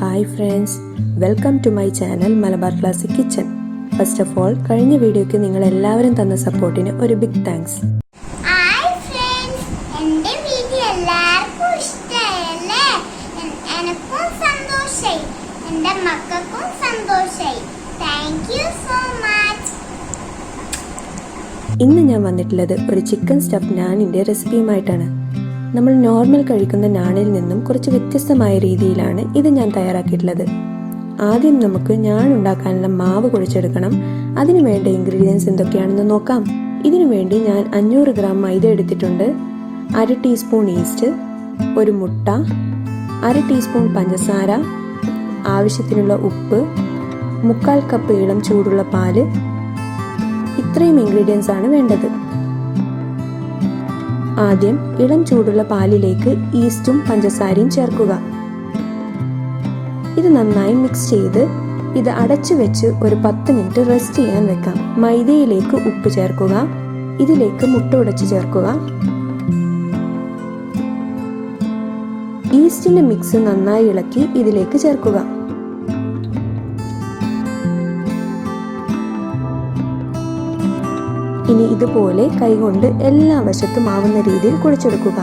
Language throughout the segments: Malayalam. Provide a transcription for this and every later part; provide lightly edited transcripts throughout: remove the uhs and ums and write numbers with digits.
Hi friends, welcome to my channel Malabar Classic Kitchen. First of all, കഴിഞ്ഞ വീഡിയോയ്ക്ക് നിങ്ങൾ എല്ലാവരും തന്ന സപ്പോർട്ടിന് ഒരു ബിഗ് താങ്ക്സ്. Hi friends, എൻ്റെ വീഡിയോ എല്ലാവർക്കും ഇഷ്ടമായല്ലേ? എനിക്കും സന്തോഷായി, എൻ്റെ മക്കൾക്കും സന്തോഷായി. Thank you so much. ഇന്ന് ഞാൻ വന്നിട്ടുള്ളത് ഒരു ചിക്കൻ സ്റ്റഫ് നാനിന്റെ റെസിപ്പിയുമായിട്ടാണ്. നമ്മൾ നോർമൽ കഴിക്കുന്ന നാനിൽ നിന്നും കുറച്ച് വ്യത്യസ്തമായ രീതിയിലാണ് ഇത് ഞാൻ തയ്യാറാക്കിയിട്ടുള്ളത്. ആദ്യം നമുക്ക് നാൻ ഉണ്ടാക്കാനുള്ള മാവ് കുഴച്ചെടുക്കണം. അതിനു വേണ്ട ഇൻഗ്രീഡിയൻസ് എന്തൊക്കെയാണെന്ന് നോക്കാം. ഇതിനു വേണ്ടി ഞാൻ 500 ഗ്രാം മൈദ എടുത്തിട്ടുണ്ട്, 1/2 ടീസ്പൂൺ ഈസ്റ്റ്, ഒരു മുട്ട, 1/2 ടീസ്പൂൺ പഞ്ചസാര, ആവശ്യത്തിനുള്ള ഉപ്പ്, 1/4 കപ്പ് ഇളം ചൂടുള്ള പാല്. ഇത്രയും ഇൻഗ്രീഡിയൻസ് ആണ് വേണ്ടത്. ആദ്യം ഇളം ചൂടുള്ള പാലിലേക്ക് ഈസ്റ്റും പഞ്ചസാരയും ചേർക്കുക. ഇത് നന്നായി മിക്സ് ചെയ്ത് ഇത് അടച്ചു വെച്ച് ഒരു 10 മിനിറ്റ് റെസ്റ്റ് ചെയ്യാൻ വെക്കാം. മൈദയിലേക്ക് ഉപ്പ് ചേർക്കുക. ഇതിലേക്ക് മുട്ട ഉടച്ച് ചേർക്കുക. ഈസ്റ്റിന്റെ മിക്സ് നന്നായി ഇളക്കി ഇതിലേക്ക് ചേർക്കുക. ഇനി ഇതുപോലെ കൈകൊണ്ട് എല്ലാ വശത്തും ആവുന്ന രീതിയിൽ കുഴച്ചെടുക്കുക.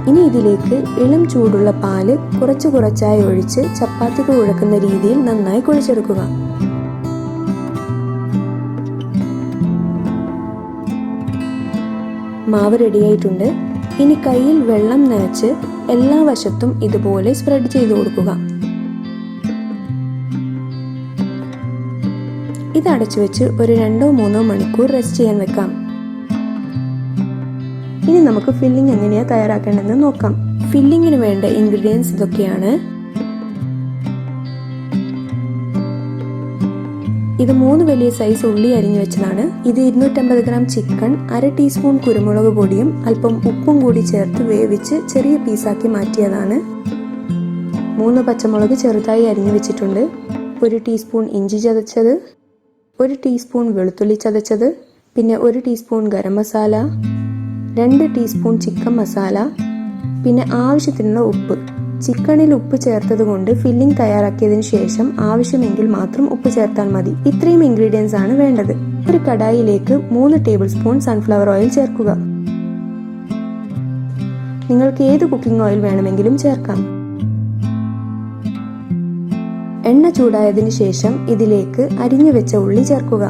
ഇനി ഇതിലേക്ക് ഇളം ചൂടുള്ള പാല് കുറച്ചായി ഒഴിച്ച് ചപ്പാത്തിക്ക് കുഴക്കുന്ന രീതിയിൽ നന്നായി കുഴച്ചെടുക്കുക. മാവ് റെഡിയായിട്ടുണ്ട്. ഇനി കയ്യിൽ വെള്ളം നനച്ച് എല്ലാ വശത്തും ഇതുപോലെ സ്പ്രെഡ് ചെയ്ത് കൊടുക്കുക. ഇത് അടച്ചു വെച്ച് ഒരു 2-3 മണിക്കൂർ റെസ്റ്റ് ചെയ്യാൻ വെക്കാം. ഇനി നമുക്ക് ഫില്ലിംഗ് എങ്ങനെയാ തയ്യാറാക്കേണ്ടതെന്ന് നോക്കാം. ഫില്ലിങ്ങിന് വേണ്ട ഇൻഗ്രീഡിയൻസ് ഇതൊക്കെയാണ്. ഇത് 3 വലിയ സൈസ് ഉള്ളി അരിഞ്ഞു വെച്ചതാണ്. ഇത് 250 ഗ്രാം ചിക്കൻ, 1/2 ടീസ്പൂൺ കുരുമുളക് പൊടിയും അല്പം ഉപ്പും കൂടി ചേർത്ത് വേവിച്ച് ചെറിയ പീസാക്കി മാറ്റിയതാണ്. 3 പച്ചമുളക് ചെറുതായി അരിഞ്ഞു വെച്ചിട്ടുണ്ട്. 1 ടീസ്പൂൺ ഇഞ്ചി ചതച്ചത്, 1 ടീസ്പൂൺ വെളുത്തുള്ളി ചതച്ചത്, പിന്നെ 1 teaspoon garam masala, 2 teaspoon chicken masala, പിന്നെ ആവശ്യത്തിനുള്ള ഉപ്പ്. ചിക്കനിൽ ഉപ്പ് ചേർത്തത് കൊണ്ട് ഫില്ലിംഗ് തയ്യാറാക്കിയതിനു ശേഷം ആവശ്യമെങ്കിൽ മാത്രം ഉപ്പ് ചേർത്താൽ മതി. ഇത്രയും ഇൻഗ്രീഡിയൻസ് ആണ് വേണ്ടത്. ഒരു കടായിലേക്ക് 3 ടേബിൾ സ്പൂൺ സൺഫ്ലവർ ഓയിൽ ചേർക്കുക. നിങ്ങൾക്ക് ഏത് കുക്കിംഗ് ഓയിൽ വേണമെങ്കിലും ചേർക്കാം. എണ്ണ ചൂടായതിനു ശേഷം ഇതിലേക്ക് അരിഞ്ഞു വെച്ച ഉള്ളി ചേർക്കുക.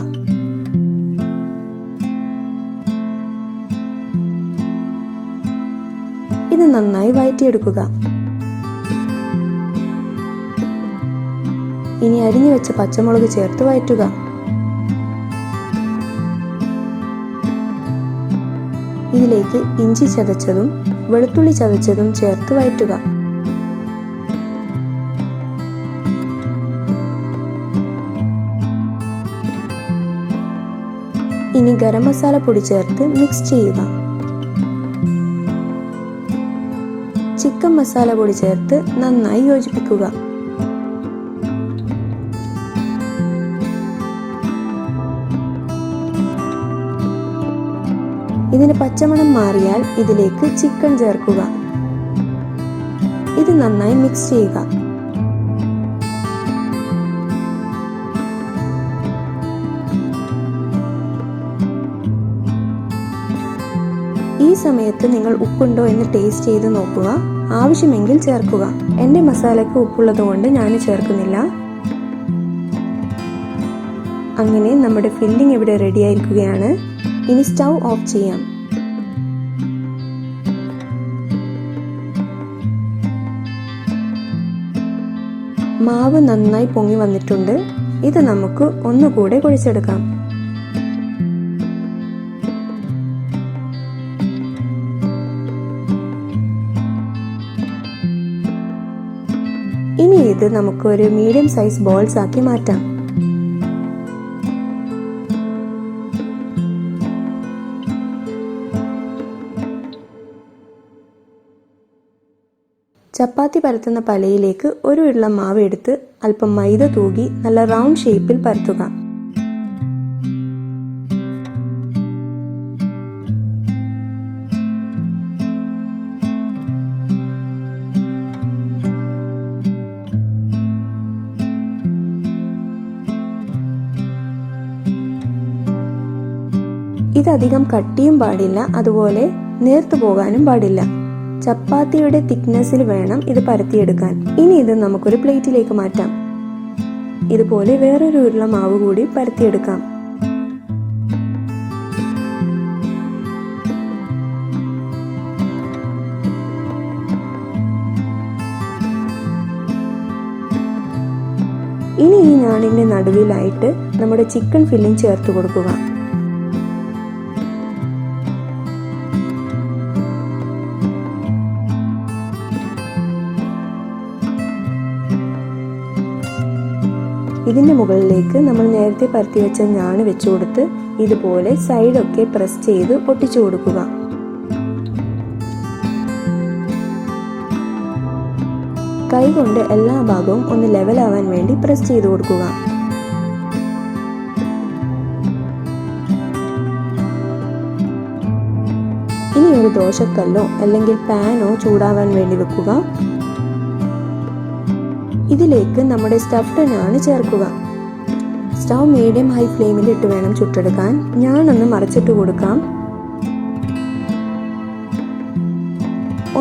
ഇത് നന്നായി വഴറ്റിയെടുക്കുക. ഇനി അരിഞ്ഞു വെച്ച പച്ചമുളക് ചേർത്ത് വഴറ്റുക. ഇതിലേക്ക് ഇഞ്ചി ചതച്ചതും വെളുത്തുള്ളി ചതച്ചതും ചേർത്ത് വഴറ്റുക. ഇനി ഗരം മസാല പൊടി ചേർത്ത് മിക്സ് ചെയ്യുക. ചിക്കൻ മസാല പൊടി ചേർത്ത് നന്നായി യോജിപ്പിക്കുക. ഇതിന് പച്ചമണം മാറിയാൽ ഇതിലേക്ക് ചിക്കൻ ചേർക്കുക. ഇത് നന്നായി മിക്സ് ചെയ്യുക. ഈ സമയത്ത് നിങ്ങൾ ഉപ്പുണ്ടോ എന്ന് ടേസ്റ്റ് ചെയ്ത് നോക്കുക. ആവശ്യമെങ്കിൽ ചേർക്കുക. എൻ്റെ മസാലയ്ക്ക് ഉപ്പുള്ളത് കൊണ്ട് ഞാൻ ചേർക്കുന്നില്ല. അങ്ങനെ നമ്മുടെ ഫില്ലിംഗ് ഇവിടെ റെഡി ആയിരിക്കുകയാണ്. ഇനി സ്റ്റൗ ഓഫ് ചെയ്യാം. മാവ് നന്നായി പൊങ്ങി വന്നിട്ടുണ്ട്. ഇത് നമുക്ക് ഒന്നുകൂടെ കുഴച്ചെടുക്കാം. ഇനി ഇത് നമുക്ക് ഒരു മീഡിയം സൈസ് ബോൾസ് ആക്കി മാറ്റാം. ചപ്പാത്തി പരത്തുന്ന പലയിലേക്ക് ഒരു ഉരുള മാവ് എടുത്ത് അല്പം മൈദ തൂകി നല്ല റൗണ്ട് ഷേപ്പിൽ പരത്തുക. ഇതധികം കട്ടിയും പാടില്ല, അതുപോലെ നേർത്തു പോകാനും പാടില്ല. ചപ്പാത്തിയുടെ തിക്നെസ്സിൽ വേണം ഇത് പരത്തിയെടുക്കാൻ. ഇനി ഇത് നമുക്കൊരു പ്ലേറ്റിലേക്ക് മാറ്റാം. ഇതുപോലെ വേറൊരു ഉരുള മാവ് കൂടി പരത്തിയെടുക്കാം. ഇനി ഈ നാണിന്റെ നടുവിലായിട്ട് നമ്മുടെ ചിക്കൻ ഫില്ലിംഗ് ചേർത്ത് കൊടുക്കുക. ഇതിന്റെ മുകളിലേക്ക് നമ്മൾ നേരത്തെ പരത്തി വെച്ച ഞാണ് വെച്ചു കൊടുത്ത് ഇതുപോലെ സൈഡൊക്കെ പ്രസ് ചെയ്ത് ഒട്ടിച്ചു കൊടുക്കുക. കൈ കൊണ്ട് എല്ലാ ഭാഗവും ഒന്ന് ലെവലാവാൻ വേണ്ടി പ്രസ് ചെയ്ത് കൊടുക്കുക. ഇനി ഒരു ദോശക്കല്ലോ അല്ലെങ്കിൽ പാനോ ചൂടാവാൻ വേണ്ടി വെക്കുക. ഇതിലേക്ക് നമ്മുടെ സ്റ്റഫ്ഡ് നാണ് ചേർക്കുക. സ്റ്റൗ മീഡിയം ഹൈ ഫ്ലെയിമിൽ ഇട്ട് വേണം ചുട്ടെടുക്കാൻ. ഞാനൊന്ന് മറിച്ചിട്ട് കൊടുക്കാം.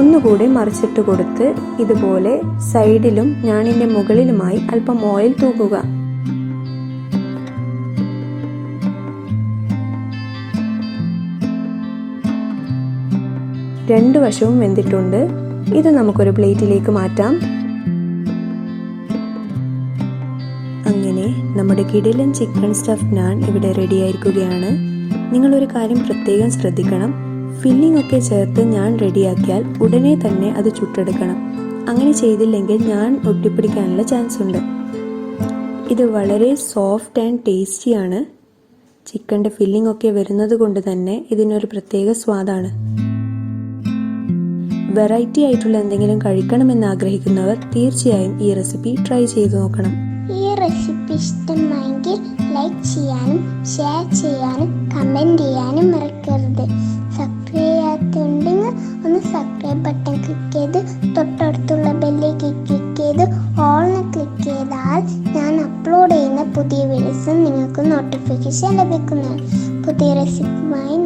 ഒന്നുകൂടി മറിച്ചിട്ട് കൊടുത്ത് ഇതുപോലെ സൈഡിലും ഞാണിന്റെ മുകളിലുമായി അല്പം ഓയിൽ തൂക്കുക. രണ്ടു വശവും വെന്തിട്ടുണ്ട്. ഇത് നമുക്കൊരു പ്ലേറ്റിലേക്ക് മാറ്റാം. അങ്ങനെ നമ്മുടെ കിടിലൻ ചിക്കൻ സ്റ്റഫ്ഡ് നാൻ ഇവിടെ റെഡി ആയിരിക്കുകയാണ്. നിങ്ങളൊരു കാര്യം പ്രത്യേകം ശ്രദ്ധിക്കണം. ഫില്ലിംഗ് ഒക്കെ ചേർത്ത് ഞാൻ റെഡിയാക്കിയാൽ ഉടനെ തന്നെ അത് ചുട്ടെടുക്കണം. അങ്ങനെ ചെയ്തില്ലെങ്കിൽ ഞാൻ ഒട്ടിപ്പിടിക്കാനുള്ള ചാൻസ് ഉണ്ട്. ഇത് വളരെ സോഫ്റ്റ് ആൻഡ് ടേസ്റ്റിയാണ്. ചിക്കൻ്റെ ഫില്ലിംഗ് ഒക്കെ വരുന്നത് കൊണ്ട് തന്നെ ഇതിനൊരു പ്രത്യേക സ്വാദാണ്. വെറൈറ്റി ആയിട്ടുള്ള എന്തെങ്കിലും കഴിക്കണമെന്ന് ആഗ്രഹിക്കുന്നവർ തീർച്ചയായും ഈ റെസിപ്പി ട്രൈ ചെയ്ത് നോക്കണം. ഈ റെസിപ്പി ഇഷ്ടമായെങ്കിൽ ലൈക്ക് ചെയ്യാനും ഷെയർ ചെയ്യാനും കമൻറ്റ് ചെയ്യാനും മറക്കരുത്. സബ്സ്ക്രൈബ് ചെയ്യാത്തുണ്ടെങ്കിൽ ഒന്ന് സബ്സ്ക്രൈബ് ബട്ടൺ ക്ലിക്ക് ചെയ്ത് തൊട്ടടുത്തുള്ള ബെല്ലേക്ക് ക്ലിക്ക് ചെയ്ത് ഓൾന്ന് ക്ലിക്ക് ചെയ്താൽ ഞാൻ അപ്ലോഡ് ചെയ്യുന്ന പുതിയ വീഡിയോസ് നിങ്ങൾക്ക് നോട്ടിഫിക്കേഷൻ ലഭിക്കുന്നതാണ്. പുതിയ റെസിപ്പിയുമായി